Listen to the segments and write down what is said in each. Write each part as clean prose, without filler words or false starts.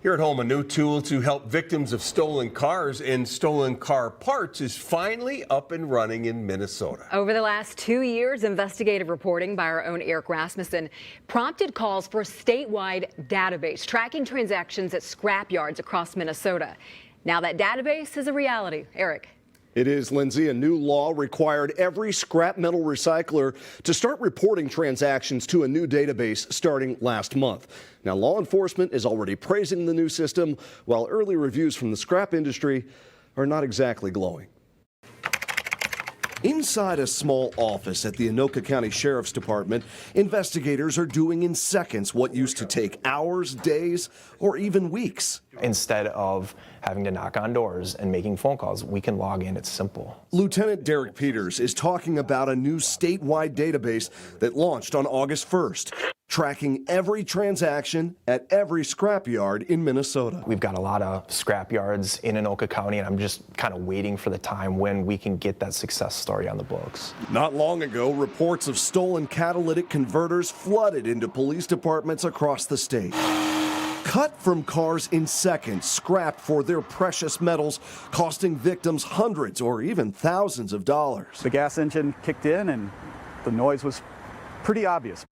Here at home, a new tool to help victims of stolen cars and stolen car parts is finally up and running in Minnesota. Over the last 2 years, investigative reporting by our own Eric Rasmussen prompted calls for a statewide database tracking transactions at scrap yards across Minnesota. Now that database is a reality. Eric. It is, Lindsay. A new law required every scrap metal recycler to start reporting transactions to a new database starting last month. Now, law enforcement is already praising the new system, while early reviews from the scrap industry are not exactly glowing. Inside a small office at the Anoka County Sheriff's Department, investigators are doing in seconds what used to take hours, days, or even weeks. Instead of having to knock on doors and making phone calls, we can log in. It's simple. Lieutenant Derek Peters is talking about a new statewide database that launched on August 1st, tracking every transaction at every scrapyard in Minnesota. We've got a lot of scrap yards in Anoka County, and I'm just kind of waiting for the time when we can get that success story on the books. Not long ago, reports of stolen catalytic converters flooded into police departments across the state. Cut from cars in seconds, scrapped for their precious metals, costing victims hundreds or even thousands of dollars. The gas engine kicked in and the noise was pretty obvious.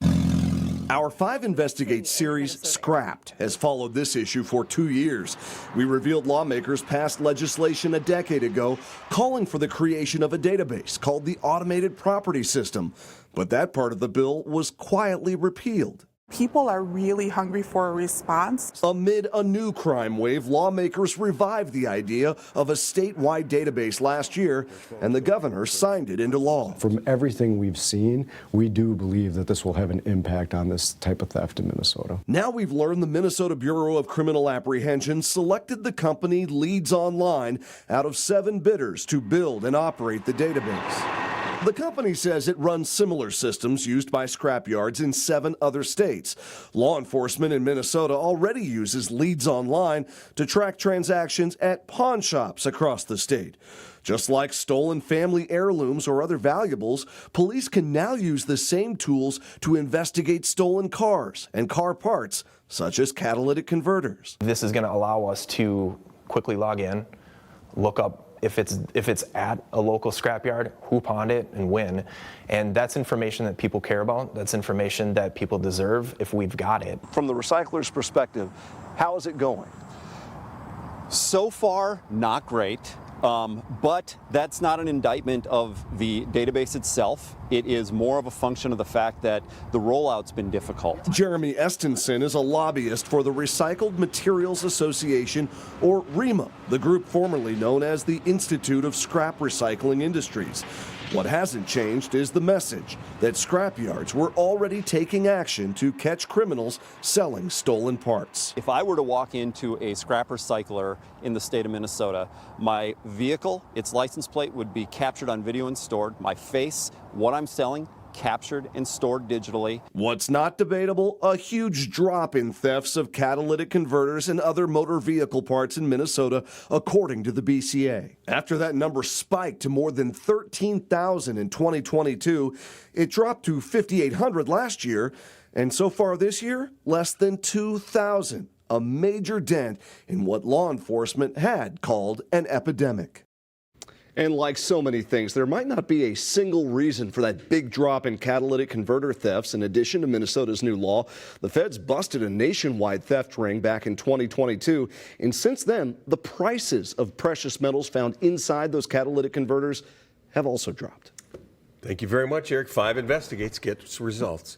Our 5 Investigate series, Scrapped, has followed this issue for 2 years. We revealed lawmakers passed legislation a decade ago calling for the creation of a database called the Automated Property System. But that part of the bill was quietly repealed. People are really hungry for a response. Amid a new crime wave, lawmakers revived the idea of a statewide database last year, and the governor signed it into law. From everything we've seen, we do believe that this will have an impact on this type of theft in Minnesota. Now we've learned the Minnesota Bureau of Criminal Apprehension selected the company Leads Online out of 7 bidders to build and operate the database. The company says it runs similar systems used by scrapyards in 7 other states. Law enforcement in Minnesota already uses Leads Online to track transactions at pawn shops across the state. Just like stolen family heirlooms or other valuables, police can now use the same tools to investigate stolen cars and car parts, such as catalytic converters. This is going to allow us to quickly log in, look up if it's at a local scrapyard, who pawned it and when. And that's information that people care about. That's information that people deserve if we've got it. From the recycler's perspective, how is it going? So far, not great. But that's not an indictment of the database itself. It is more of a function of the fact that the rollout's been difficult. Jeremy Estenson is a lobbyist for the Recycled Materials Association, or REMA, the group formerly known as the Institute of Scrap Recycling Industries. What hasn't changed is the message that scrapyards were already taking action to catch criminals selling stolen parts. If I were to walk into a scrap recycler in the state of Minnesota, my vehicle, its license plate would be captured on video and stored. My face, what I'm selling, captured and stored digitally. What's not debatable? A huge drop in thefts of catalytic converters and other motor vehicle parts in Minnesota, according to the BCA. After that number spiked to more than 13,000 in 2022, it dropped to 5,800 last year, and so far this year, less than 2,000. A major dent in what law enforcement had called an epidemic. And like so many things, there might not be a single reason for that big drop in catalytic converter thefts. In addition to Minnesota's new law, the feds busted a nationwide theft ring back in 2022. And since then, the prices of precious metals found inside those catalytic converters have also dropped. Thank you very much, Eric. 5 Investigates gets results.